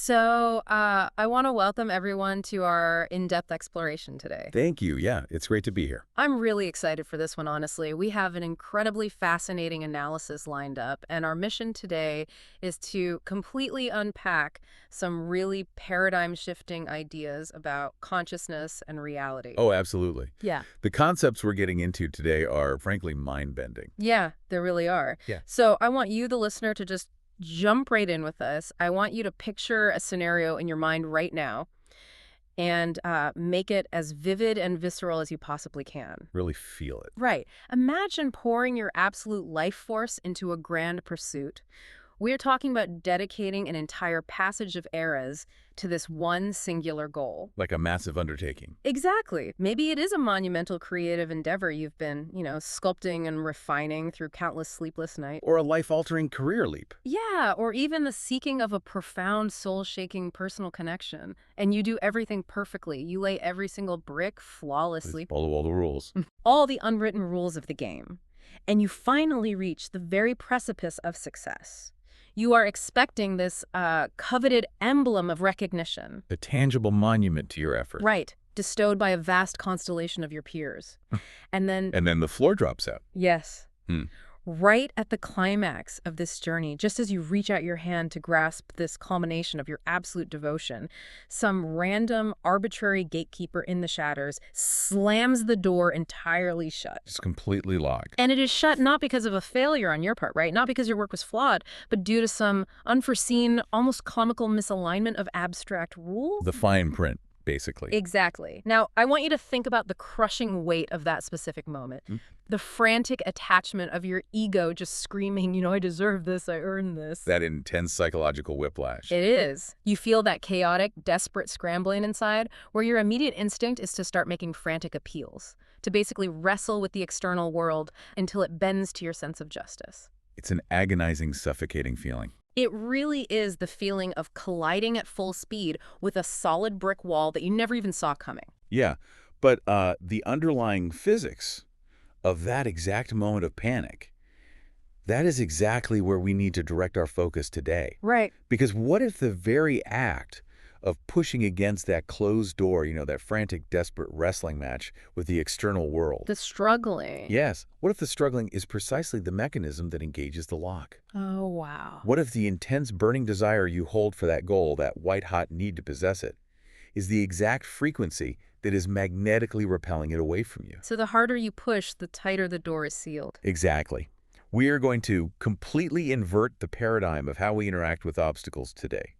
I want to welcome everyone to our in-depth exploration today. Thank you. Yeah, it's great to be here. I'm really excited for this one, honestly. We have an incredibly fascinating analysis lined up, and our mission today is to completely unpack some really paradigm-shifting ideas about consciousness and reality. Oh, absolutely. Yeah. The concepts we're getting into today are, frankly, mind-bending. Yeah, there really are. Yeah. So I want you, the listener, to just jump right in with us. I want you to picture a scenario in your mind right now and make it as vivid and visceral as you possibly can. Really feel it. Right. Imagine pouring your absolute life force into a grand pursuit. We're talking about dedicating an entire passage of eras to this one singular goal. Like a massive undertaking. Exactly. Maybe it is a monumental creative endeavor you've been, sculpting and refining through countless sleepless nights. Or a life-altering career leap. Yeah, or even the seeking of a profound, soul-shaking personal connection. And you do everything perfectly. You lay every single brick flawlessly. Follow all the rules. All the unwritten rules of the game. And you finally reach the very precipice of success. You are expecting this coveted emblem of recognition. A tangible monument to your effort. Right. Bestowed by a vast constellation of your peers. And then... And then the floor drops out. Yes. Right at the climax of this journey, just as you reach out your hand to grasp this culmination of your absolute devotion, some random, arbitrary gatekeeper in the shadows slams the door entirely shut. It's completely locked. And it is shut not because of a failure on your part, right? Not because your work was flawed, but due to some unforeseen, almost comical misalignment of abstract rules. The fine print, basically. Exactly. Now, I want you to think about the crushing weight of that specific moment. The frantic attachment of your ego just screaming, I deserve this, I earned this. That intense psychological whiplash. It is. You feel that chaotic, desperate scrambling inside, where your immediate instinct is to start making frantic appeals, to basically wrestle with the external world until it bends to your sense of justice. It's an agonizing, suffocating feeling. It really is the feeling of colliding at full speed with a solid brick wall that you never even saw coming. Yeah, but the underlying physics of that exact moment of panic, that is exactly where we need to direct our focus today. Right. Because what if the very act of pushing against that closed door, that frantic, desperate wrestling match with the external world? The struggling. Yes. What if the struggling is precisely the mechanism that engages the lock? Oh, wow. What if the intense burning desire you hold for that goal, that white-hot need to possess it, is the exact frequency that is magnetically repelling it away from you? So the harder you push, the tighter the door is sealed. Exactly. We are going to completely invert the paradigm of how we interact with obstacles today.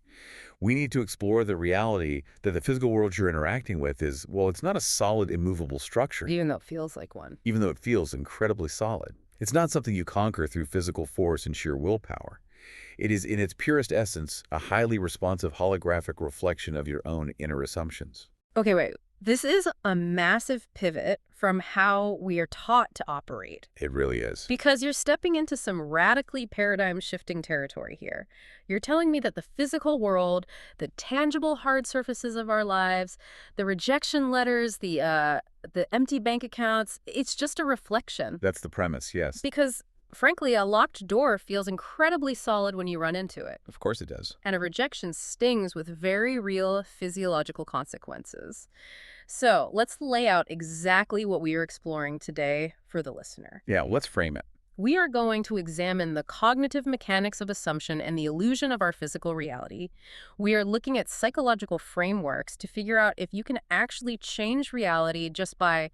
We need to explore the reality that the physical world you're interacting with is, well, it's not a solid, immovable structure. Even though it feels like one. Even though it feels incredibly solid. It's not something you conquer through physical force and sheer willpower. It is, in its purest essence, a highly responsive holographic reflection of your own inner assumptions. Okay, wait. This is a massive pivot from how we are taught to operate. It really is. Because you're stepping into some radically paradigm-shifting territory here. You're telling me that the physical world, the tangible hard surfaces of our lives, the rejection letters, the empty bank accounts, it's just a reflection. That's the premise, yes. Because, frankly, a locked door feels incredibly solid when you run into it. Of course it does. And a rejection stings with very real physiological consequences. So let's lay out exactly what we are exploring today for the listener. Yeah, let's frame it. We are going to examine the cognitive mechanics of assumption and the illusion of our physical reality. We are looking at psychological frameworks to figure out if you can actually change reality just by,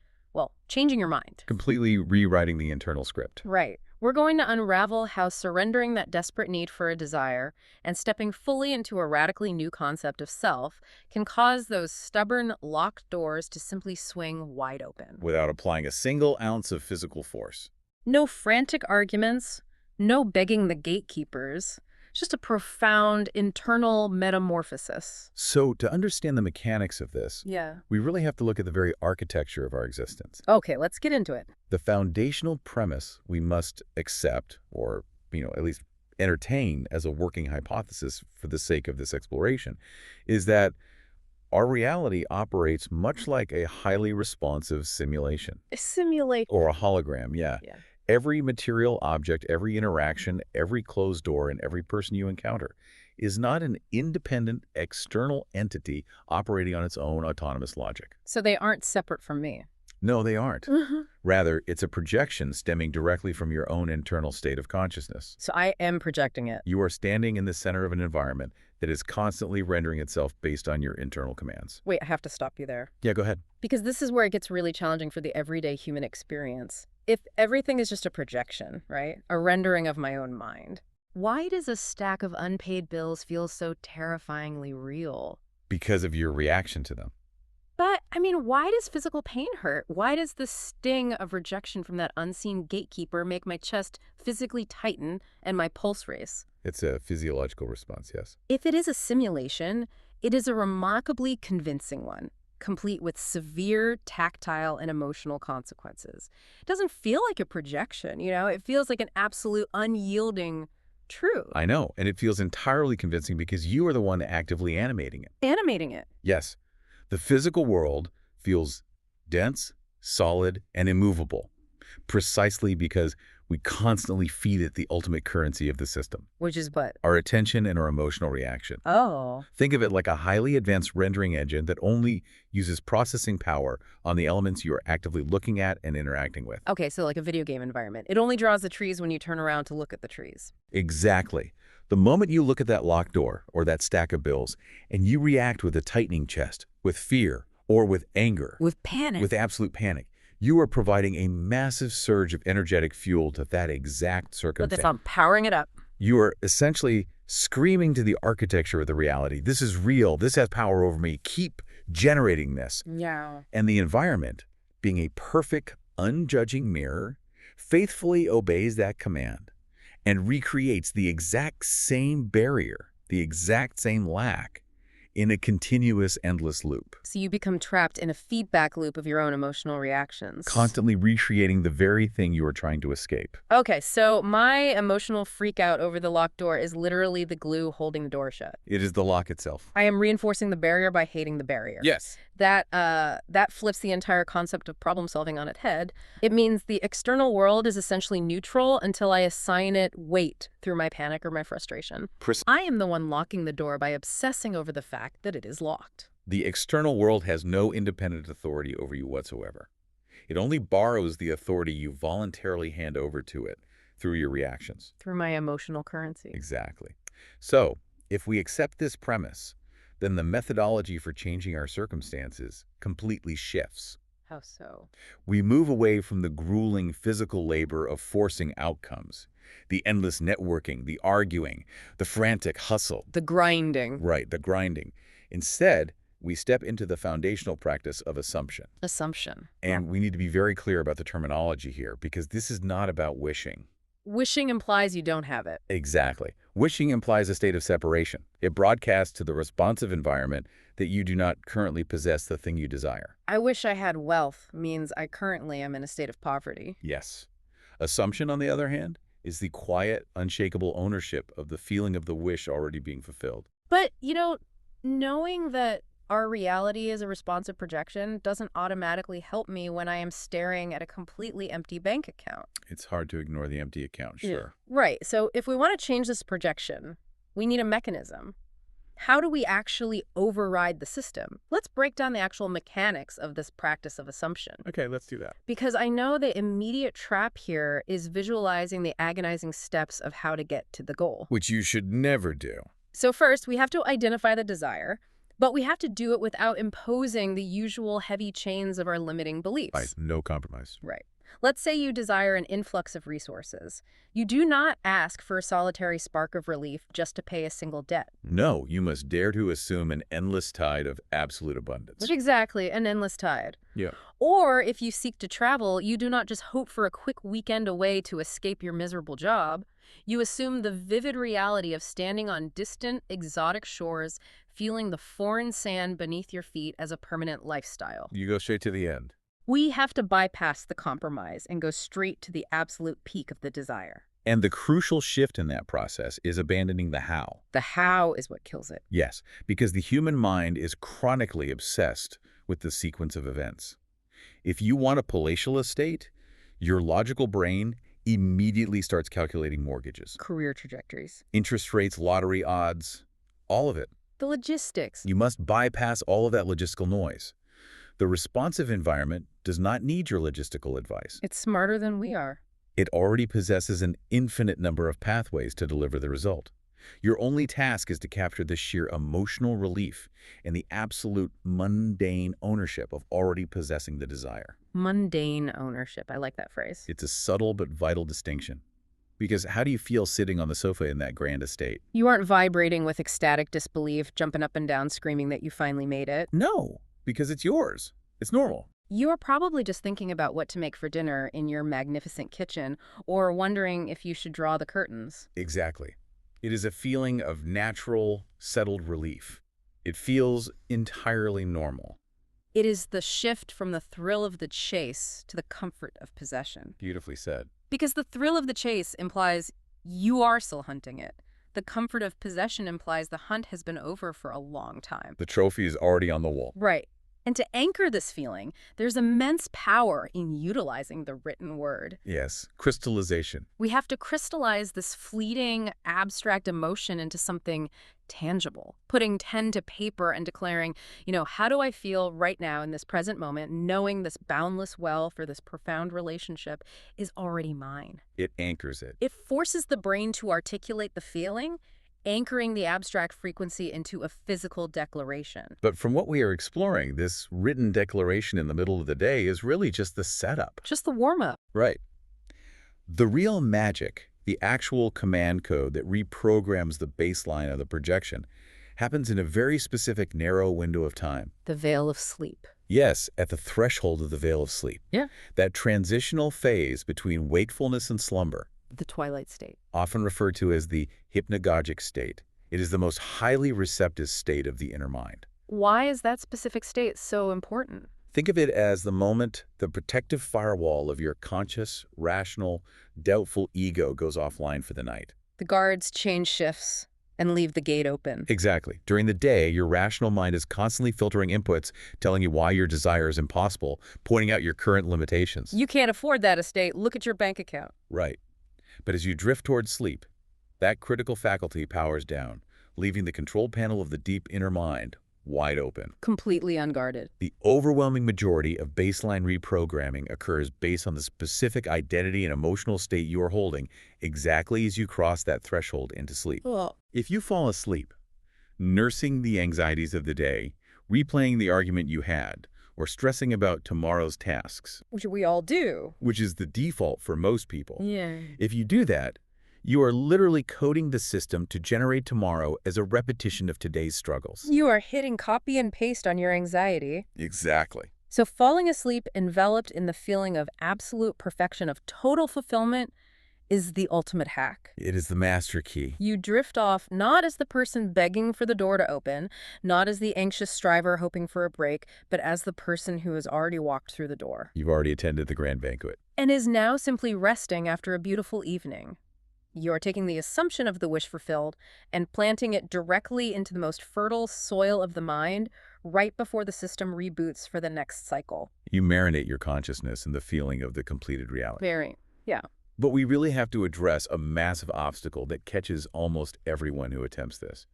changing your mind. Completely rewriting the internal script. Right. We're going to unravel how surrendering that desperate need for a desire and stepping fully into a radically new concept of self can cause those stubborn, locked doors to simply swing wide open. Without applying a single ounce of physical force. No frantic arguments, no begging the gatekeepers, just a profound internal metamorphosis. So to understand the mechanics of this, we really have to look at the very architecture of our existence. Okay, let's get into it. The foundational premise we must accept, or at least entertain as a working hypothesis for the sake of this exploration, is that our reality operates much like a highly responsive simulation. A simulation. Or a hologram, yeah. Every material object, every interaction, every closed door, and every person you encounter is not an independent external entity operating on its own autonomous logic. So they aren't separate from me. No, they aren't. Mhm. Rather, it's a projection stemming directly from your own internal state of consciousness. So I am projecting it. You are standing in the center of an environment that is constantly rendering itself based on your internal commands. Wait, I have to stop you there. Yeah, go ahead. Because this is where it gets really challenging for the everyday human experience. If everything is just a projection, right? A rendering of my own mind, why does a stack of unpaid bills feel so terrifyingly real? Because of your reaction to them. But, I mean, why does physical pain hurt? Why does the sting of rejection from that unseen gatekeeper make my chest physically tighten and my pulse race? It's a physiological response, yes. If it is a simulation, it is a remarkably convincing one, complete with severe tactile and emotional consequences. It doesn't feel like a projection, It feels like an absolute unyielding truth. I know, and it feels entirely convincing because you are the one actively animating it. Animating it. Yes, the physical world feels dense, solid, and immovable, precisely because we constantly feed it the ultimate currency of the system, Which is what? our attention and our emotional reaction. Oh. Think of it like a highly advanced rendering engine that only uses processing power on the elements you are actively looking at and interacting with. Okay, so like a video game environment. It only draws the trees when you turn around to look at the trees. Exactly. The moment you look at that locked door or that stack of bills and you react with a tightening chest, with fear, or with anger, With panic. with absolute panic, you are providing a massive surge of energetic fuel to that exact But circumstance. that's I'm powering it up. You are essentially screaming to the architecture of the reality, this is real, this has power over me, keep generating this. Yeah. And the environment, being a perfect, unjudging mirror, faithfully obeys that command and recreates the exact same barrier, the exact same lack, in a continuous, endless loop. So you become trapped in a feedback loop of your own emotional reactions. Constantly recreating the very thing you are trying to escape. Okay, so my emotional freak out over the locked door is literally the glue holding the door shut. It is the lock itself. I am reinforcing the barrier by hating the barrier. Yes. That flips the entire concept of problem solving on its head. It means the external world is essentially neutral until I assign it weight through my panic or my frustration. I am the one locking the door by obsessing over the fact that it is locked. The external world has no independent authority over you whatsoever. It only borrows the authority you voluntarily hand over to it through your reactions. Through my emotional currency. Exactly. So, if we accept this premise, then the methodology for changing our circumstances completely shifts. How so? We move away from the grueling physical labor of forcing outcomes, the endless networking, the arguing, the frantic hustle. The grinding. Right, the grinding. Instead, we step into the foundational practice of assumption. Assumption. And we need to be very clear about the terminology here, because this is not about wishing. Wishing implies you don't have it. Exactly. Wishing implies a state of separation. It broadcasts to the responsive environment that you do not currently possess the thing you desire. I wish I had wealth means I currently am in a state of poverty. Yes. Assumption, on the other hand, is the quiet, unshakable ownership of the feeling of the wish already being fulfilled. But, knowing that our reality is a responsive projection doesn't automatically help me when I am staring at a completely empty bank account. It's hard to ignore the empty account, sure. Right. So if we want to change this projection, we need a mechanism. How do we actually override the system? Let's break down the actual mechanics of this practice of assumption. Okay, let's do that. Because I know the immediate trap here is visualizing the agonizing steps of how to get to the goal. Which you should never do. So first, we have to identify the desire, but we have to do it without imposing the usual heavy chains of our limiting beliefs. No compromise. Right. Let's say you desire an influx of resources. You do not ask for a solitary spark of relief just to pay a single debt. No, you must dare to assume an endless tide of absolute abundance. Exactly, an endless tide. Yeah. Or if you seek to travel, you do not just hope for a quick weekend away to escape your miserable job. You assume the vivid reality of standing on distant, exotic shores, feeling the foreign sand beneath your feet as a permanent lifestyle. You go straight to the end. We have to bypass the compromise and go straight to the absolute peak of the desire. And the crucial shift in that process is abandoning the how. The how is what kills it. Yes, because the human mind is chronically obsessed with the sequence of events. If you want a palatial estate, your logical brain immediately starts calculating mortgages, Career trajectories. interest rates, lottery odds, all of it. The logistics. You must bypass all of that logistical noise. The responsive environment does not need your logistical advice. It's smarter than we are. It already possesses an infinite number of pathways to deliver the result. Your only task is to capture the sheer emotional relief and the absolute mundane ownership of already possessing the desire. Mundane ownership. I like that phrase. It's a subtle but vital distinction. Because how do you feel sitting on the sofa in that grand estate? You aren't vibrating with ecstatic disbelief, jumping up and down, screaming that you finally made it. No, because it's yours. It's normal. You are probably just thinking about what to make for dinner in your magnificent kitchen, or wondering if you should draw the curtains. Exactly. It is a feeling of natural, settled relief. It feels entirely normal. It is the shift from the thrill of the chase to the comfort of possession. Beautifully said. Because the thrill of the chase implies you are still hunting it. The comfort of possession implies the hunt has been over for a long time. The trophy is already on the wall. Right. And to anchor this feeling, there's immense power in utilizing the written word. Yes, crystallization. We have to crystallize this fleeting, abstract emotion into something tangible, putting pen to paper and declaring, how do I feel right now in this present moment, knowing this boundless wealth or this profound relationship is already mine. It anchors it. It forces the brain to articulate the feeling, anchoring the abstract frequency into a physical declaration. But from what we are exploring, this written declaration in the middle of the day is really just the setup. Just the warm-up. Right. The real magic, the actual command code that reprograms the baseline of the projection, happens in a very specific narrow window of time. The veil of sleep. Yes, at the threshold of the veil of sleep. Yeah. That transitional phase between wakefulness and slumber. The twilight state. Often referred to as the hypnagogic state. It is the most highly receptive state of the inner mind. Why is that specific state so important? Think of it as the moment the protective firewall of your conscious, rational, doubtful ego goes offline for the night. The guards change shifts and leave the gate open. Exactly. During the day, your rational mind is constantly filtering inputs, telling you why your desire is impossible, pointing out your current limitations. You can't afford that estate. Look at your bank account. Right. But as you drift towards sleep, that critical faculty powers down, leaving the control panel of the deep inner mind wide open. Completely unguarded. The overwhelming majority of baseline reprogramming occurs based on the specific identity and emotional state you are holding exactly as you cross that threshold into sleep. Well, If you fall asleep, nursing the anxieties of the day, replaying the argument you had, or stressing about tomorrow's tasks, which we all do. which is the default for most people, Yeah. if you do that, you are literally coding the system to generate tomorrow as a repetition of today's struggles. You are hitting copy and paste on your anxiety. Exactly. So falling asleep enveloped in the feeling of absolute perfection, of total fulfillment, is the ultimate hack. It is the master key. You drift off not as the person begging for the door to open, not as the anxious striver hoping for a break, but as the person who has already walked through the door. You've already attended the grand banquet. And is now simply resting after a beautiful evening. You are taking the assumption of the wish fulfilled and planting it directly into the most fertile soil of the mind right before the system reboots for the next cycle. You marinate your consciousness in the feeling of the completed reality. Very, yeah. But we really have to address a massive obstacle that catches almost everyone who attempts this.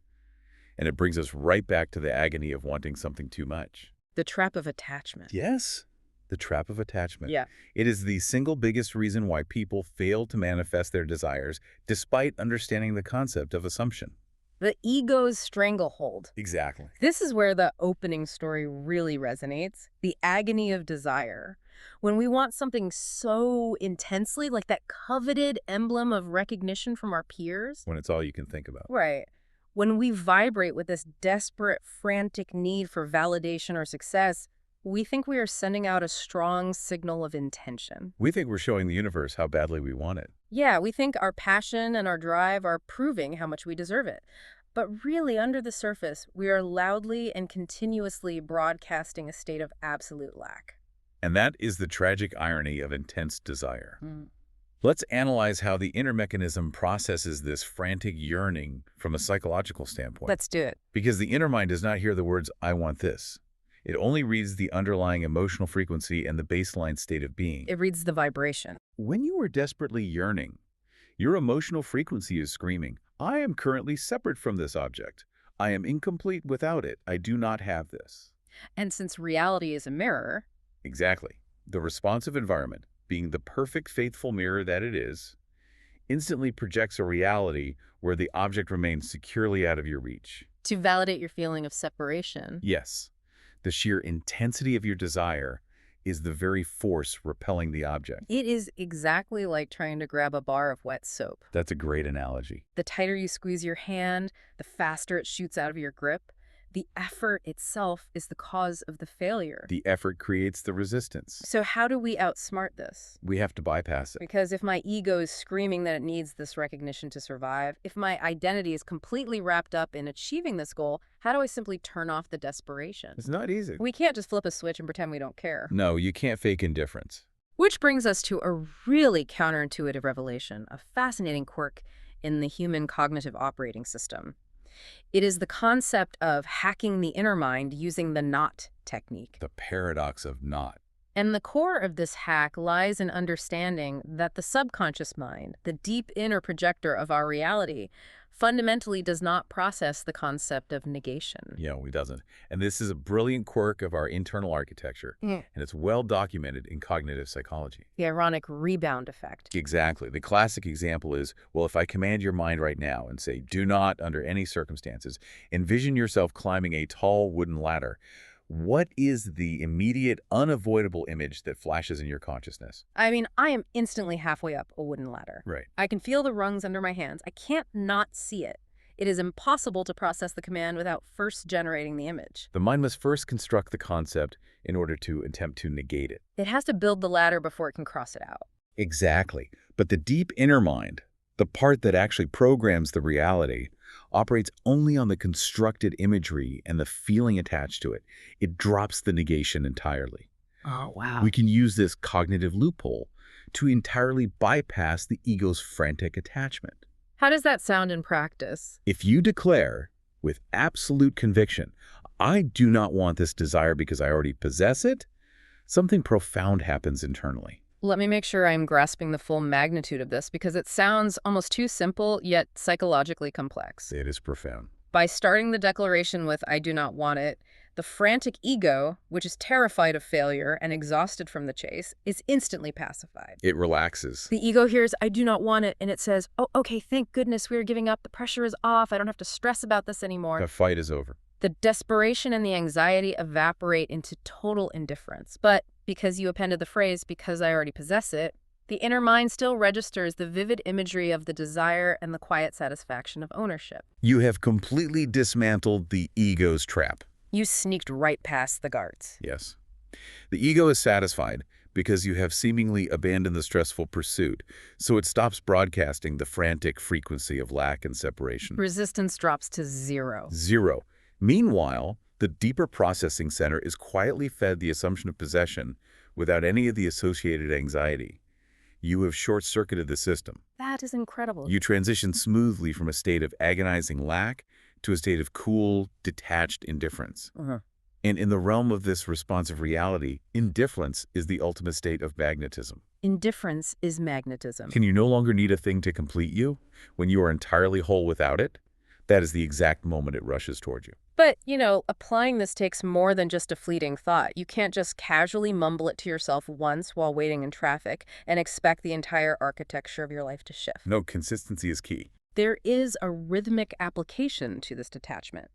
And it brings us right back to the agony of wanting something too much. The trap of attachment. Yes, the trap of attachment. Yeah. It is the single biggest reason why people fail to manifest their desires despite understanding the concept of assumption. The ego's stranglehold. Exactly. This is where the opening story really resonates. The agony of desire. When we want something so intensely, like that coveted emblem of recognition from our peers. When it's all you can think about. Right. When we vibrate with this desperate, frantic need for validation or success, we think we are sending out a strong signal of intention. We think we're showing the universe how badly we want it. Yeah, we think our passion and our drive are proving how much we deserve it. But really, under the surface, we are loudly and continuously broadcasting a state of absolute lack. And that is the tragic irony of intense desire. Let's analyze how the inner mechanism processes this frantic yearning from a psychological standpoint. Let's do it. Because the inner mind does not hear the words, "I want this." It only reads the underlying emotional frequency and the baseline state of being. It reads the vibration. When you are desperately yearning, your emotional frequency is screaming, I am currently separate from this object. I am incomplete without it. I do not have this. And since reality is a mirror... Exactly. The responsive environment, being the perfect faithful mirror that it is, instantly projects a reality where the object remains securely out of your reach. To validate your feeling of separation. Yes, the sheer intensity of your desire is the very force repelling the object. It is exactly like trying to grab a bar of wet soap. That's a great analogy. The tighter you squeeze your hand, the faster it shoots out of your grip. The effort itself is the cause of the failure. The effort creates the resistance. So how do we outsmart this? We have to bypass it. Because if my ego is screaming that it needs this recognition to survive, if my identity is completely wrapped up in achieving this goal, how do I simply turn off the desperation? It's not easy. We can't just flip a switch and pretend we don't care. No, you can't fake indifference. Which brings us to a really counterintuitive revelation, a fascinating quirk in the human cognitive operating system. It is the concept of hacking the inner mind using the not technique. The paradox of not. And the core of this hack lies in understanding that the subconscious mind, the deep inner projector of our reality, fundamentally does not process the concept of negation. Yeah, it doesn't. And this is a brilliant quirk of our internal architecture, and it's well documented in cognitive psychology. The ironic rebound effect. Exactly. The classic example is, well, if I command your mind right now and say, do not, under any circumstances, envision yourself climbing a tall wooden ladder, what is the immediate, unavoidable image that flashes in your consciousness? I mean, I am instantly halfway up a wooden ladder. Right. I can feel the rungs under my hands. I can't not see it. It is impossible to process the command without first generating the image. The mind must first construct the concept in order to attempt to negate it. It has to build the ladder before it can cross it out. Exactly. But the deep inner mind, the part that actually programs the reality, operates only on the constructed imagery and the feeling attached to it. It drops the negation entirely. Oh, wow. We can use this cognitive loophole to entirely bypass the ego's frantic attachment. How does that sound in practice? If you declare with absolute conviction, I do not want this desire because I already possess it, something profound happens internally. Let me make sure I'm grasping the full magnitude of this because it sounds almost too simple, yet psychologically complex. It is profound. By starting the declaration with, I do not want it, the frantic ego, which is terrified of failure and exhausted from the chase, is instantly pacified. It relaxes. The ego hears, I do not want it, and it says, oh, okay, thank goodness we're giving up. The pressure is off. I don't have to stress about this anymore. The fight is over. The desperation and the anxiety evaporate into total indifference. But because you appended the phrase, because I already possess it, the inner mind still registers the vivid imagery of the desire and the quiet satisfaction of ownership. You have completely dismantled the ego's trap. You sneaked right past the guards. Yes. The ego is satisfied because you have seemingly abandoned the stressful pursuit, so it stops broadcasting the frantic frequency of lack and separation. Resistance drops to zero. Zero. Meanwhile, the deeper processing center is quietly fed the assumption of possession without any of the associated anxiety. You have short-circuited the system. That is incredible. You transition smoothly from a state of agonizing lack to a state of cool, detached indifference. And in the realm of this responsive reality, indifference is the ultimate state of magnetism. Indifference is magnetism. Can you no longer need a thing to complete you when you are entirely whole without it? That is the exact moment it rushes toward you. But, you know, applying this takes more than just a fleeting thought. You can't just casually mumble it to yourself once while waiting in traffic and expect the entire architecture of your life to shift. No, consistency is key. There is a rhythmic application to this detachment.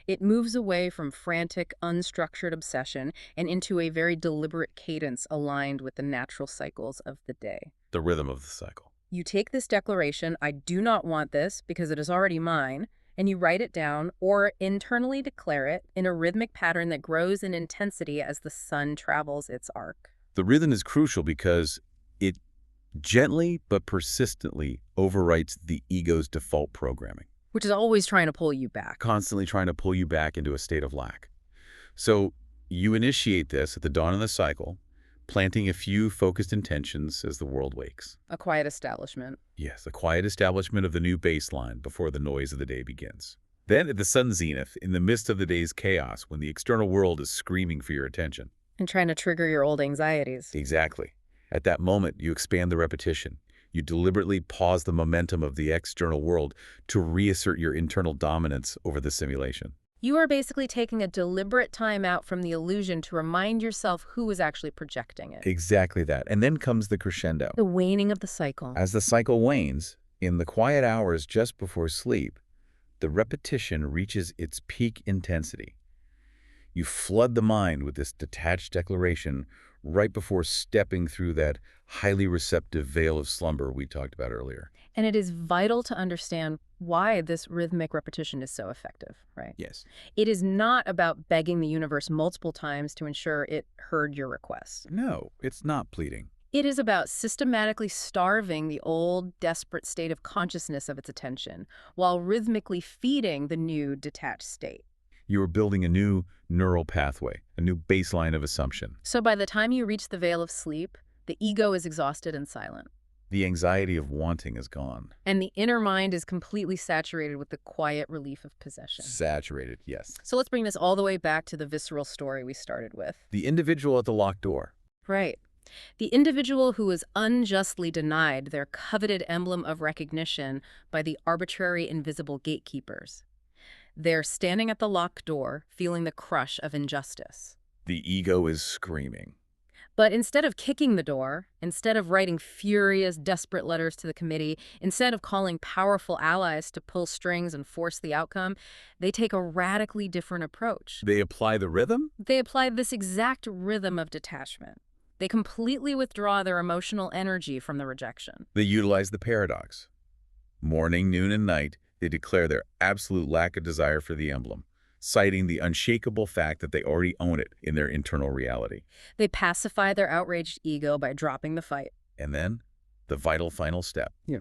It moves away from frantic, unstructured obsession and into a very deliberate cadence aligned with the natural cycles of the day. The rhythm of the cycle. You take this declaration, I do not want this because it is already mine, and you write it down or internally declare it in a rhythmic pattern that grows in intensity as the sun travels its arc. The rhythm is crucial because it gently but persistently overwrites the ego's default programming. Which is always trying to pull you back. Constantly trying to pull you back into a state of lack. So you initiate this at the dawn of the cycle, planting a few focused intentions as the world wakes. A quiet establishment. Yes, the quiet establishment of the new baseline before the noise of the day begins. Then at the sun's zenith, in the midst of the day's chaos, when the external world is screaming for your attention. And trying to trigger your old anxieties. Exactly. At that moment, you expand the repetition. You deliberately pause the momentum of the external world to reassert your internal dominance over the simulation. You are basically taking a deliberate time out from the illusion to remind yourself who is actually projecting it. Exactly that. And then comes the crescendo. The waning of the cycle. As the cycle wanes, in the quiet hours just before sleep, the repetition reaches its peak intensity. You flood the mind with this detached declaration right before stepping through that highly receptive veil of slumber we talked about earlier. And it is vital to understand why this rhythmic repetition is so effective, right? Yes. It is not about begging the universe multiple times to ensure it heard your request. No, it's not pleading. It is about systematically starving the old, desperate state of consciousness of its attention, while rhythmically feeding the new, detached state. You are building a new neural pathway, a new baseline of assumption. So by the time you reach the veil of sleep, the ego is exhausted and silent. The anxiety of wanting is gone. And the inner mind is completely saturated with the quiet relief of possession. Saturated, yes. So let's bring this all the way back to the visceral story we started with. The individual at the locked door. Right. The individual who was unjustly denied their coveted emblem of recognition by the arbitrary invisible gatekeepers. They're standing at the locked door, feeling the crush of injustice. The ego is screaming. But instead of kicking the door, instead of writing furious, desperate letters to the committee, instead of calling powerful allies to pull strings and force the outcome, they take a radically different approach. They apply the rhythm? They apply this exact rhythm of detachment. They completely withdraw their emotional energy from the rejection. They utilize the paradox. Morning, noon, and night, they declare their absolute lack of desire for the emblem, citing the unshakable fact that they already own it in their internal reality. They pacify their outraged ego by dropping the fight. And then, the vital final step. Yeah.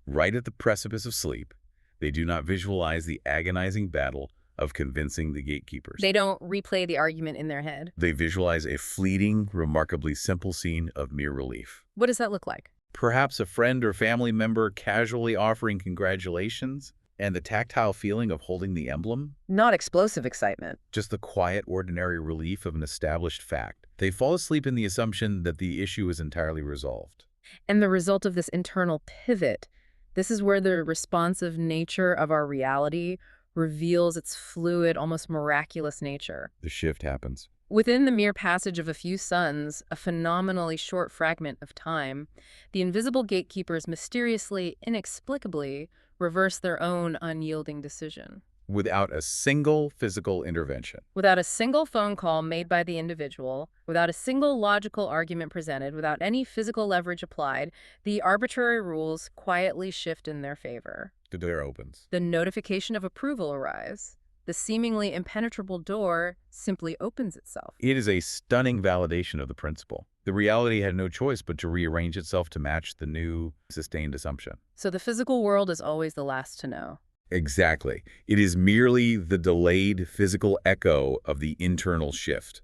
Right at the precipice of sleep, they do not visualize the agonizing battle of convincing the gatekeepers. They don't replay the argument in their head. They visualize a fleeting, remarkably simple scene of mere relief. What does that look like? Perhaps a friend or family member casually offering congratulations, and the tactile feeling of holding the emblem. Not explosive excitement. Just the quiet, ordinary relief of an established fact. They fall asleep in the assumption that the issue is entirely resolved. And the result of this internal pivot, this is where the responsive nature of our reality reveals its fluid, almost miraculous nature. The shift happens. Within the mere passage of a few suns, a phenomenally short fragment of time, the invisible gatekeepers mysteriously, inexplicably, reverse their own unyielding decision. Without a single physical intervention. Without a single phone call made by the individual, without a single logical argument presented, without any physical leverage applied, the arbitrary rules quietly shift in their favor. The door opens. The notification of approval arrives. The seemingly impenetrable door simply opens itself. It is a stunning validation of the principle. The reality had no choice but to rearrange itself to match the new, sustained assumption. So the physical world is always the last to know. Exactly. It is merely the delayed physical echo of the internal shift.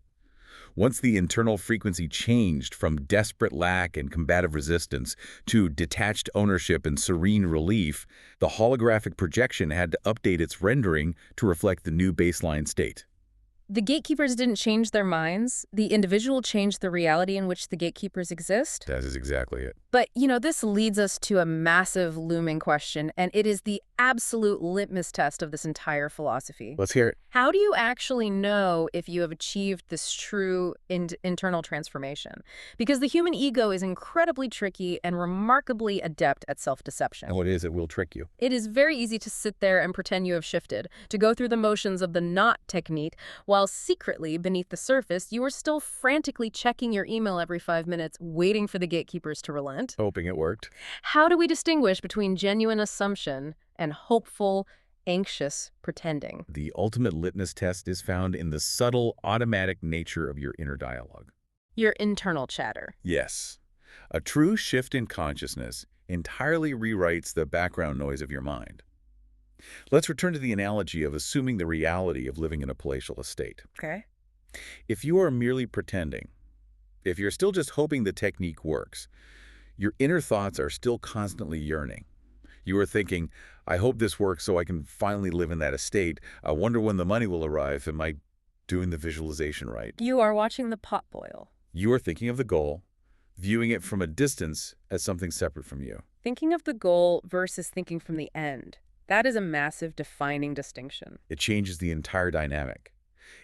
Once the internal frequency changed from desperate lack and combative resistance to detached ownership and serene relief, the holographic projection had to update its rendering to reflect the new baseline state. The gatekeepers didn't change their minds. The individual changed the reality in which the gatekeepers exist. That is exactly it. But, this leads us to a massive looming question, and it is the absolute litmus test of this entire philosophy. Let's hear it. How do you actually know if you have achieved this true internal transformation? Because the human ego is incredibly tricky and remarkably adept at self-deception. And what is it will trick you. It is very easy to sit there and pretend you have shifted, to go through the motions of the not technique, while secretly, beneath the surface, you are still frantically checking your email every 5 minutes, waiting for the gatekeepers to relent. Hoping it worked. How do we distinguish between genuine assumption and hopeful, anxious pretending? The ultimate litmus test is found in the subtle, automatic nature of your inner dialogue. Your internal chatter. Yes. A true shift in consciousness entirely rewrites the background noise of your mind. Let's return to the analogy of assuming the reality of living in a palatial estate. Okay. If you are merely pretending, if you're still just hoping the technique works, your inner thoughts are still constantly yearning. You are thinking, I hope this works so I can finally live in that estate. I wonder when the money will arrive. Am I doing the visualization right? You are watching the pot boil. You are thinking of the goal, viewing it from a distance as something separate from you. Thinking of the goal versus thinking from the end. That is a massive defining distinction. It changes the entire dynamic.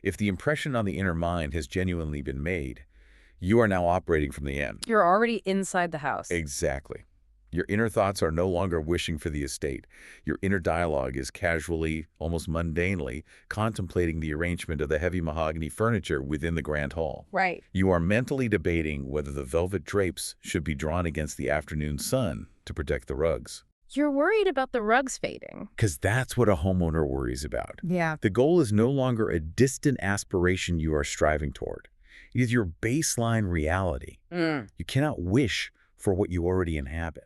If the impression on the inner mind has genuinely been made, you are now operating from the end. You're already inside the house. Exactly. Your inner thoughts are no longer wishing for the estate. Your inner dialogue is casually, almost mundanely, contemplating the arrangement of the heavy mahogany furniture within the grand hall. Right. You are mentally debating whether the velvet drapes should be drawn against the afternoon sun to protect the rugs. You're worried about the rugs fading. Because that's what a homeowner worries about. Yeah. The goal is no longer a distant aspiration you are striving toward. It is your baseline reality. You cannot wish for what you already inhabit.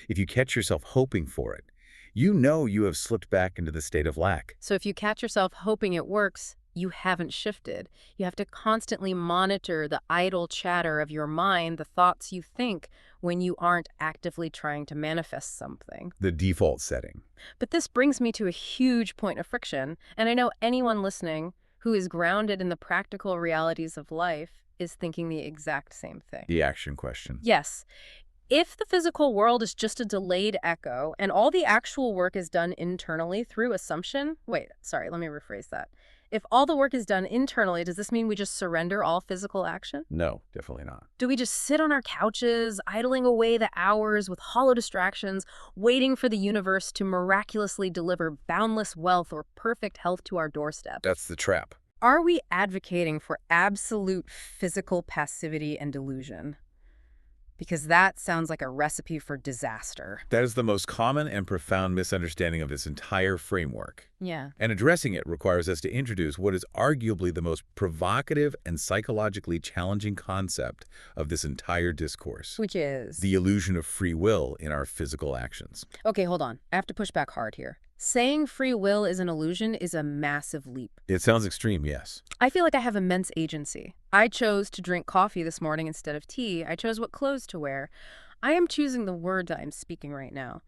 If you catch yourself hoping for it, you know you have slipped back into the state of lack. So if you catch yourself hoping it works, you haven't shifted. You have to constantly monitor the idle chatter of your mind, the thoughts you think when you aren't actively trying to manifest something. The default setting. But this brings me to a huge point of friction, and I know anyone listening who is grounded in the practical realities of life is thinking the exact same thing. The action question. Yes. If the physical world is just a delayed echo and all the actual work is done internally through assumption, let me rephrase that. If all the work is done internally, does this mean we just surrender all physical action? No, definitely not. Do we just sit on our couches, idling away the hours with hollow distractions, waiting for the universe to miraculously deliver boundless wealth or perfect health to our doorstep? That's the trap. Are we advocating for absolute physical passivity and delusion? Because that sounds like a recipe for disaster. That is the most common and profound misunderstanding of this entire framework. Yeah. And addressing it requires us to introduce what is arguably the most provocative and psychologically challenging concept of this entire discourse. Which is? The illusion of free will in our physical actions. Okay, hold on. I have to push back hard here. Saying free will is an illusion is a massive leap. It sounds extreme, yes. I feel like I have immense agency. I chose to drink coffee this morning instead of tea. I chose what clothes to wear. I am choosing the words I am speaking right now.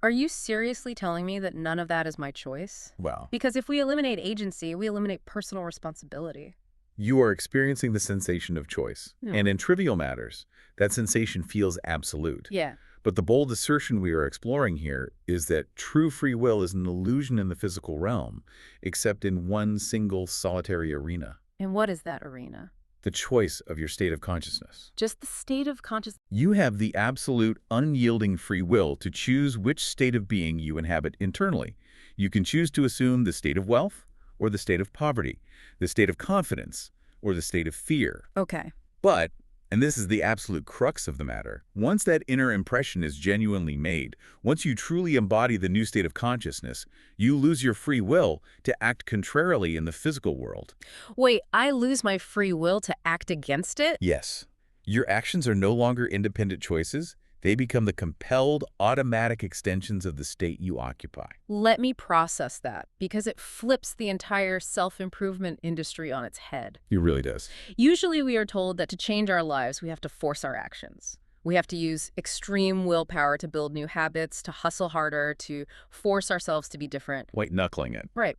Are you seriously telling me that none of that is my choice? Well, Because if we eliminate agency, we eliminate personal responsibility. you are experiencing the sensation of choice. Hmm. And in trivial matters, that sensation feels absolute. Yeah. But the bold assertion we are exploring here is that true free will is an illusion in the physical realm, except in one single solitary arena. And what is that arena? The choice of your state of consciousness. Just the state of consciousness. You have the absolute, unyielding free will to choose which state of being you inhabit internally. You can choose to assume the state of wealth or the state of poverty, the state of confidence or the state of fear. Okay. But, and this is the absolute crux of the matter, once that inner impression is genuinely made, once you truly embody the new state of consciousness, you lose your free will to act contrarily in the physical world. Wait, I lose my free will to act against it? Yes. Your actions are no longer independent choices. They become the compelled, automatic extensions of the state you occupy. Let me process that, because it flips the entire self-improvement industry on its head. It really does. Usually we are told that to change our lives, we have to force our actions. We have to use extreme willpower to build new habits, to hustle harder, to force ourselves to be different. White-knuckling it. Right.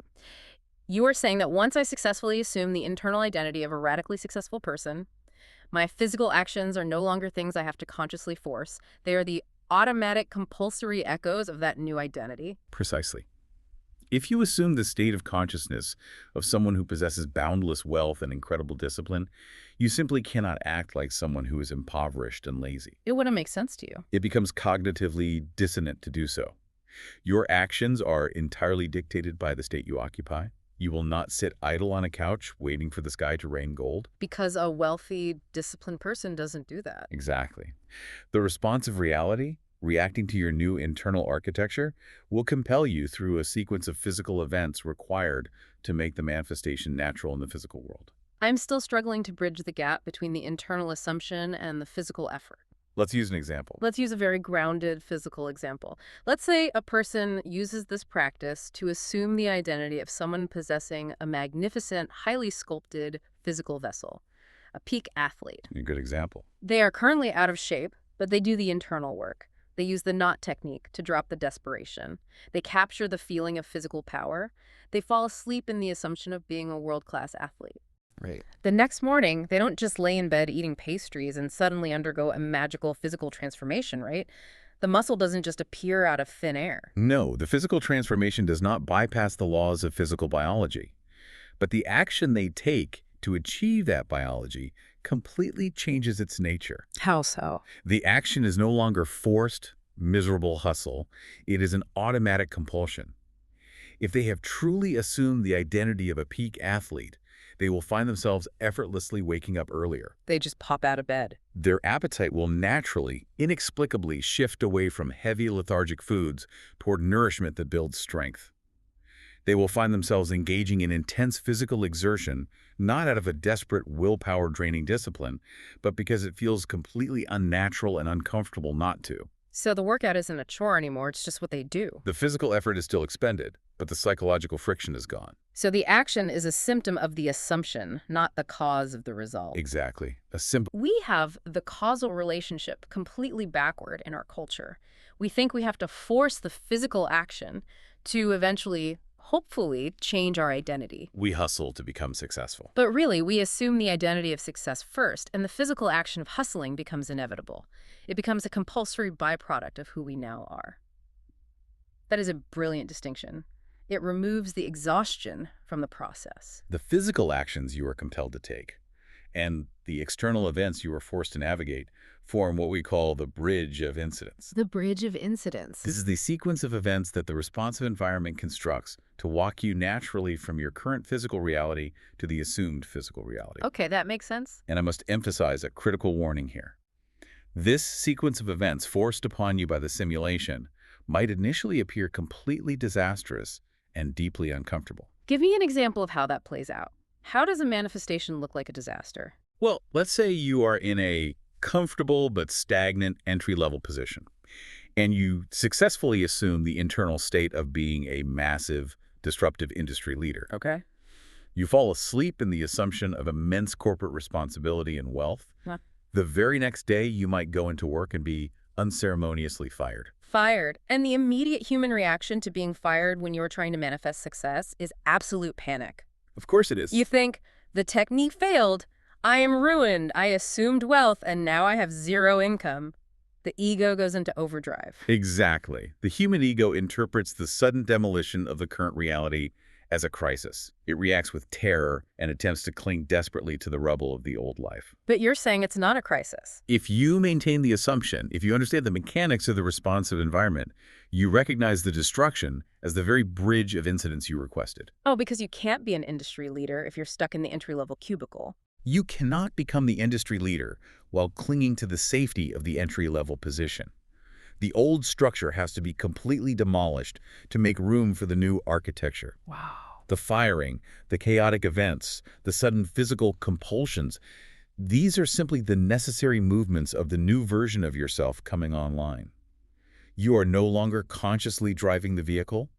You are saying that once I successfully assume the internal identity of a radically successful person, my physical actions are no longer things I have to consciously force. They are the automatic, compulsory echoes of that new identity. Precisely. If you assume the state of consciousness of someone who possesses boundless wealth and incredible discipline, you simply cannot act like someone who is impoverished and lazy. It wouldn't make sense to you. It becomes cognitively dissonant to do so. Your actions are entirely dictated by the state you occupy. You will not sit idle on a couch waiting for the sky to rain gold. Because a wealthy, disciplined person doesn't do that. Exactly. The response of reality, reacting to your new internal architecture, will compel you through a sequence of physical events required to make the manifestation natural in the physical world. I'm still struggling to bridge the gap between the internal assumption and the physical effort. Let's use an example. Let's use a very grounded physical example. Let's say a person uses this practice to assume the identity of someone possessing a magnificent, highly sculpted physical vessel, a peak athlete. A good example. They are currently out of shape, but they do the internal work. They use the knot technique to drop the desperation. They capture the feeling of physical power. They fall asleep in the assumption of being a world-class athlete. Right. The next morning, they don't just lay in bed eating pastries and suddenly undergo a magical physical transformation, right? The muscle doesn't just appear out of thin air. No, the physical transformation does not bypass the laws of physical biology. But the action they take to achieve that biology completely changes its nature. How so? The action is no longer forced, miserable hustle. It is an automatic compulsion. If they have truly assumed the identity of a peak athlete, they will find themselves effortlessly waking up earlier. They just pop out of bed. Their appetite will naturally, inexplicably shift away from heavy lethargic foods toward nourishment that builds strength. They will find themselves engaging in intense physical exertion, not out of a desperate willpower-draining discipline, but because it feels completely unnatural and uncomfortable not to. So the workout isn't a chore anymore, it's just what they do. The physical effort is still expended, but the psychological friction is gone. So the action is a symptom of the assumption, not the cause of the result. Exactly. A simple. We have the causal relationship completely backward in our culture. We think we have to force the physical action to eventually, hopefully, change our identity. We hustle to become successful. But really, we assume the identity of success first, and the physical action of hustling becomes inevitable. It becomes a compulsory byproduct of who we now are. That is a brilliant distinction. It removes the exhaustion from the process. The physical actions you are compelled to take and the external events you are forced to navigate form what we call the bridge of incidents. The bridge of incidents. This is the sequence of events that the responsive environment constructs to walk you naturally from your current physical reality to the assumed physical reality. Okay, that makes sense. And I must emphasize a critical warning here. This sequence of events forced upon you by the simulation might initially appear completely disastrous and deeply uncomfortable. Give me an example of how that plays out. How does a manifestation look like a disaster? Well, let's say you are in a comfortable but stagnant entry-level position, and you successfully assume the internal state of being a massive, disruptive industry leader. Okay. You fall asleep in the assumption of immense corporate responsibility and wealth. Huh. The very next day, you might go into work and be unceremoniously fired. Fired. And the immediate human reaction to being fired when you're trying to manifest success is absolute panic. Of course it is. You think, the technique failed, I am ruined, I assumed wealth, and now I have zero income. The ego goes into overdrive. Exactly. The human ego interprets the sudden demolition of the current reality as a crisis. It reacts with terror and attempts to cling desperately to the rubble of the old life. But you're saying it's not a crisis. If you maintain the assumption, if you understand the mechanics of the responsive environment, you recognize the destruction as the very bridge of incidents you requested. Oh, because you can't be an industry leader if you're stuck in the entry-level cubicle. You cannot become the industry leader while clinging to the safety of the entry-level position. The old structure has to be completely demolished to make room for the new architecture. Wow. The firing, the chaotic events, the sudden physical compulsions, these are simply the necessary movements of the new version of yourself coming online. You are no longer consciously driving the vehicle.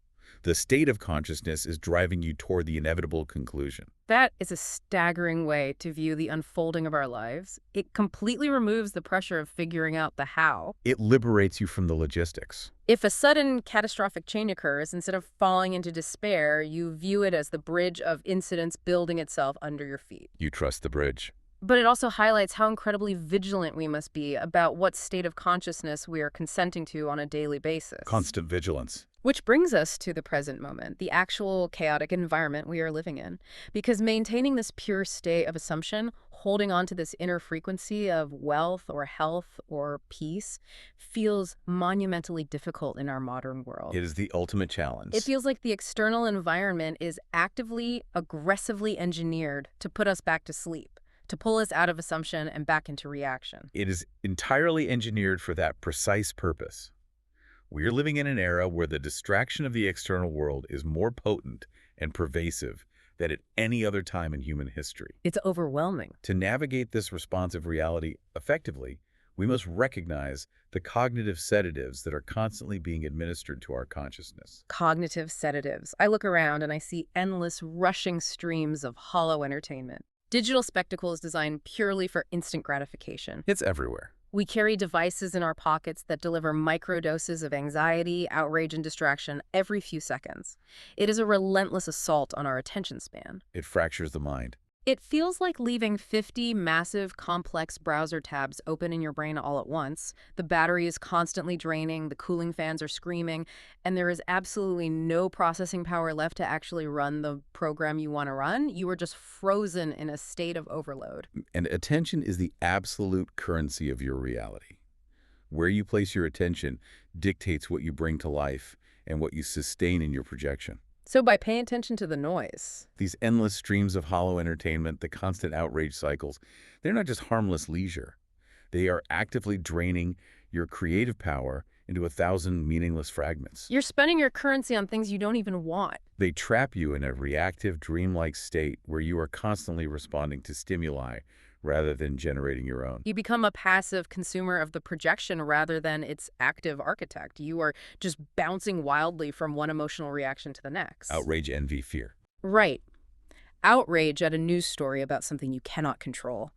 The state of consciousness is driving you toward the inevitable conclusion. That is a staggering way to view the unfolding of our lives. It completely removes the pressure of figuring out the how. It liberates you from the logistics. If a sudden catastrophic change occurs, instead of falling into despair, you view it as the bridge of incidents building itself under your feet. You trust the bridge. But it also highlights how incredibly vigilant we must be about what state of consciousness we are consenting to on a daily basis. Constant vigilance. Which brings us to the present moment, the actual chaotic environment we are living in. Because maintaining this pure state of assumption, holding on to this inner frequency of wealth or health or peace, feels monumentally difficult in our modern world. It is the ultimate challenge. It feels like the external environment is actively, aggressively engineered to put us back to sleep, to pull us out of assumption and back into reaction. It is entirely engineered for that precise purpose. We are living in an era where the distraction of the external world is more potent and pervasive than at any other time in human history. It's overwhelming. To navigate this responsive reality effectively, we must recognize the cognitive sedatives that are constantly being administered to our consciousness. Cognitive sedatives. I look around and I see endless rushing streams of hollow entertainment. Digital spectacles designed purely for instant gratification. It's everywhere. We carry devices in our pockets that deliver microdoses of anxiety, outrage, and distraction every few seconds. It is a relentless assault on our attention span. It fractures the mind. It feels like leaving 50 massive, complex browser tabs open in your brain all at once. The battery is constantly draining, the cooling fans are screaming, and there is absolutely no processing power left to actually run the program you want to run. You are just frozen in a state of overload. And attention is the absolute currency of your reality. Where you place your attention dictates what you bring to life and what you sustain in your projection. So by paying attention to the noise, These endless streams of hollow entertainment, the constant outrage cycles, they're not just harmless leisure. They are actively draining your creative power into 1,000 meaningless fragments. you're spending your currency on things you don't even want. They trap you in a reactive, dreamlike state where you are constantly responding to stimuli rather than generating your own. You become a passive consumer of the projection rather than its active architect. You are just bouncing wildly from one emotional reaction to the next. Outrage, envy, fear. Right. Outrage at a news story about something you cannot control.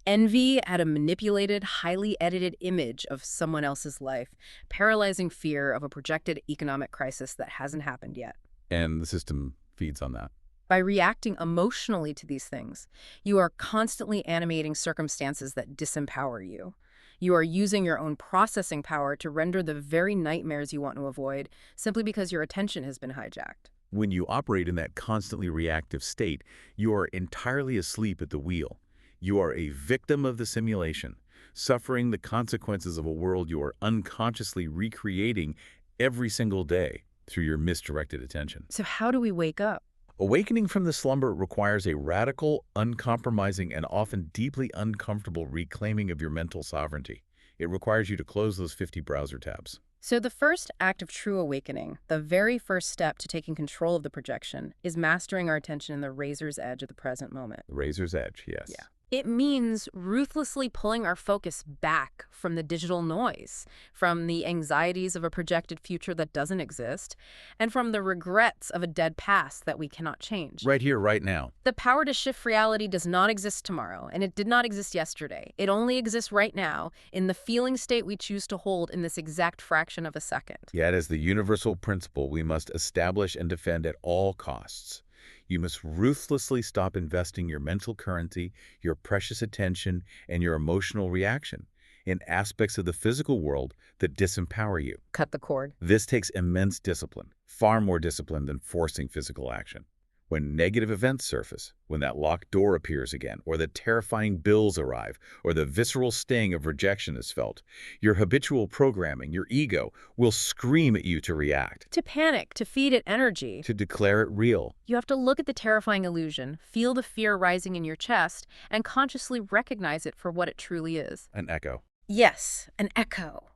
Envy at a manipulated, highly edited image of someone else's life. Paralyzing fear of a projected economic crisis that hasn't happened yet. And the system feeds on that. By reacting emotionally to these things, you are constantly animating circumstances that disempower you. You are using your own processing power to render the very nightmares you want to avoid simply because your attention has been hijacked. When you operate in that constantly reactive state, you are entirely asleep at the wheel. You are a victim of the simulation, suffering the consequences of a world you are unconsciously recreating every single day through your misdirected attention. So how do we wake up? Awakening from the slumber requires a radical, uncompromising, and often deeply uncomfortable reclaiming of your mental sovereignty. It requires you to close those 50 browser tabs. So the first act of true awakening, the very first step to taking control of the projection, is mastering our attention in the razor's edge of the present moment. The razor's edge, yes. Yeah. It means ruthlessly pulling our focus back from the digital noise, from the anxieties of a projected future that doesn't exist, and from the regrets of a dead past that we cannot change. Right here, right now. The power to shift reality does not exist tomorrow, and it did not exist yesterday. It only exists right now, in the feeling state we choose to hold in this exact fraction of a second. Yet, as the universal principle we must establish and defend at all costs. You must ruthlessly stop investing your mental currency, your precious attention, and your emotional reaction in aspects of the physical world that disempower you. Cut the cord. This takes immense discipline, far more discipline than forcing physical action. When negative events surface, when that locked door appears again, or the terrifying bills arrive, or the visceral sting of rejection is felt, your habitual programming, your ego, will scream at you to react, To panic, to feed it energy. to declare it real. You have to look at the terrifying illusion, feel the fear rising in your chest, and consciously recognize it for what it truly is. An echo. Yes, an echo.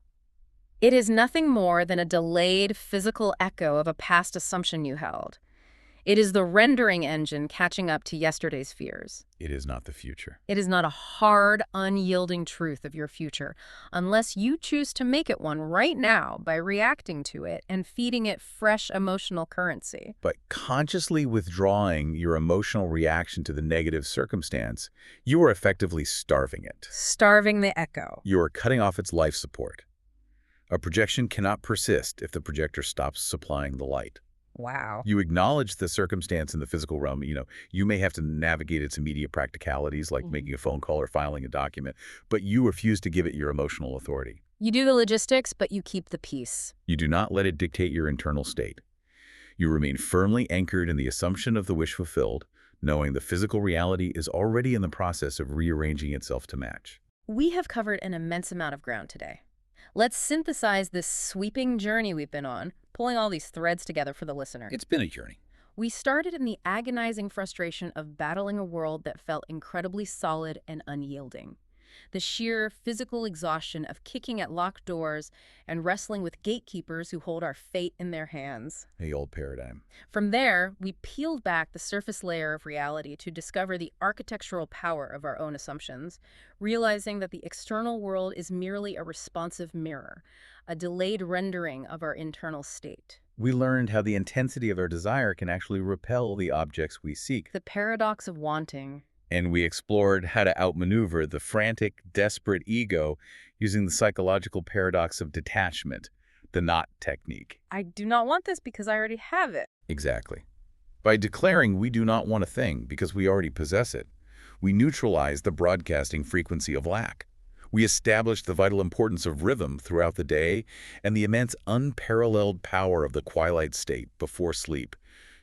It is nothing more than a delayed physical echo of a past assumption you held. It is the rendering engine catching up to yesterday's fears. It is not the future. It is not a hard, unyielding truth of your future, unless you choose to make it one right now by reacting to it and feeding it fresh emotional currency. But consciously withdrawing your emotional reaction to the negative circumstance, you are effectively starving it. Starving the echo. You are cutting off its life support. A projection cannot persist if the projector stops supplying the light. Wow. You acknowledge the circumstance in the physical realm. You may have to navigate its immediate practicalities, like making a phone call or filing a document, but you refuse to give it your emotional authority. You do the logistics, but you keep the peace. You do not let it dictate your internal state. You remain firmly anchored in the assumption of the wish fulfilled, knowing the physical reality is already in the process of rearranging itself to match. We have covered an immense amount of ground today. Let's synthesize this sweeping journey we've been on, pulling all these threads together for the listener. It's been a journey. We started in the agonizing frustration of battling a world that felt incredibly solid and unyielding. The sheer physical exhaustion of kicking at locked doors and wrestling with gatekeepers who hold our fate in their hands. The old paradigm. From there, we peeled back the surface layer of reality to discover the architectural power of our own assumptions, realizing that the external world is merely a responsive mirror, a delayed rendering of our internal state. We learned how the intensity of our desire can actually repel the objects we seek. The paradox of wanting. And we explored how to outmaneuver the frantic, desperate ego using the psychological paradox of detachment, the knot technique. I do not want this because I already have it. Exactly. By declaring we do not want a thing because we already possess it, we neutralize the broadcasting frequency of lack. We establish the vital importance of rhythm throughout the day and the immense unparalleled power of the twilight state before sleep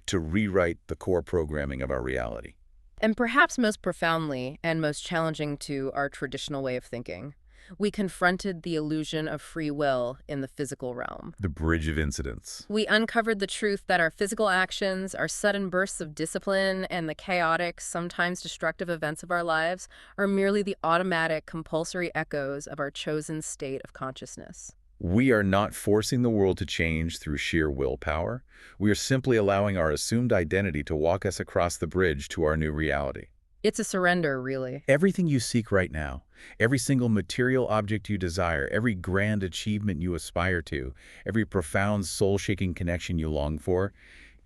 to rewrite the core programming of our reality. And perhaps most profoundly and most challenging to our traditional way of thinking, we confronted the illusion of free will in the physical realm. The bridge of incidents. We uncovered the truth that our physical actions, our sudden bursts of discipline, and the chaotic, sometimes destructive events of our lives are merely the automatic, compulsory echoes of our chosen state of consciousness. We are not forcing the world to change through sheer willpower. We are simply allowing our assumed identity to walk us across the bridge to our new reality. It's a surrender, really. Everything you seek right now, every single material object you desire, every grand achievement you aspire to, every profound soul-shaking connection you long for,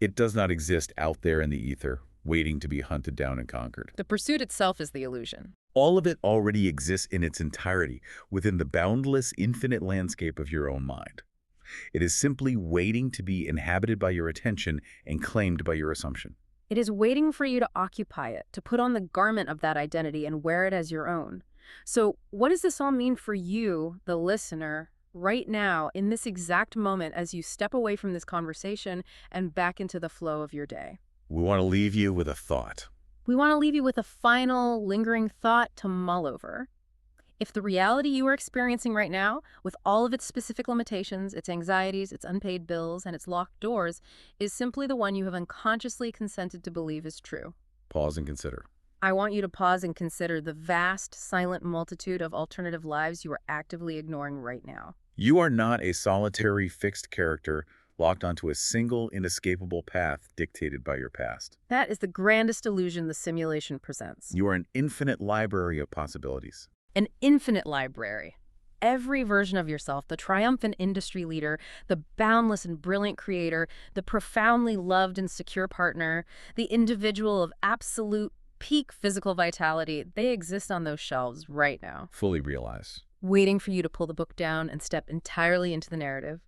it does not exist out there in the ether, waiting to be hunted down and conquered. The pursuit itself is the illusion. All of it already exists in its entirety within the boundless, infinite landscape of your own mind. It is simply waiting to be inhabited by your attention and claimed by your assumption. It is waiting for you to occupy it, to put on the garment of that identity and wear it as your own. So what does this all mean for you, the listener, right now, in this exact moment as you step away from this conversation and back into the flow of your day? We want to leave you with a thought. We want to leave you with a final, lingering thought to mull over. If the reality you are experiencing right now, with all of its specific limitations, its anxieties, its unpaid bills, and its locked doors, is simply the one you have unconsciously consented to believe is true, Pause and consider. I want you to pause and consider the vast, silent multitude of alternative lives you are actively ignoring right now. You are not a solitary, fixed character locked onto a single, inescapable path dictated by your past. That is the grandest illusion the simulation presents. You are an infinite library of possibilities. An infinite library. Every version of yourself, the triumphant industry leader, the boundless and brilliant creator, the profoundly loved and secure partner, the individual of absolute peak physical vitality, they exist on those shelves right now, Fully realize. waiting for you to pull the book down and step entirely into the narrative.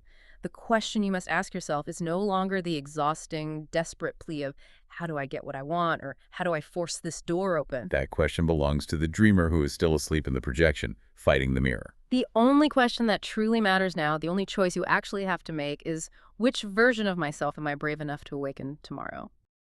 The question you must ask yourself is no longer the exhausting, desperate plea of, how do I get what I want, or how do I force this door open? That question belongs to the dreamer who is still asleep in the projection, fighting the mirror. The only question that truly matters now, the only choice you actually have to make is, which version of myself am I brave enough to awaken tomorrow?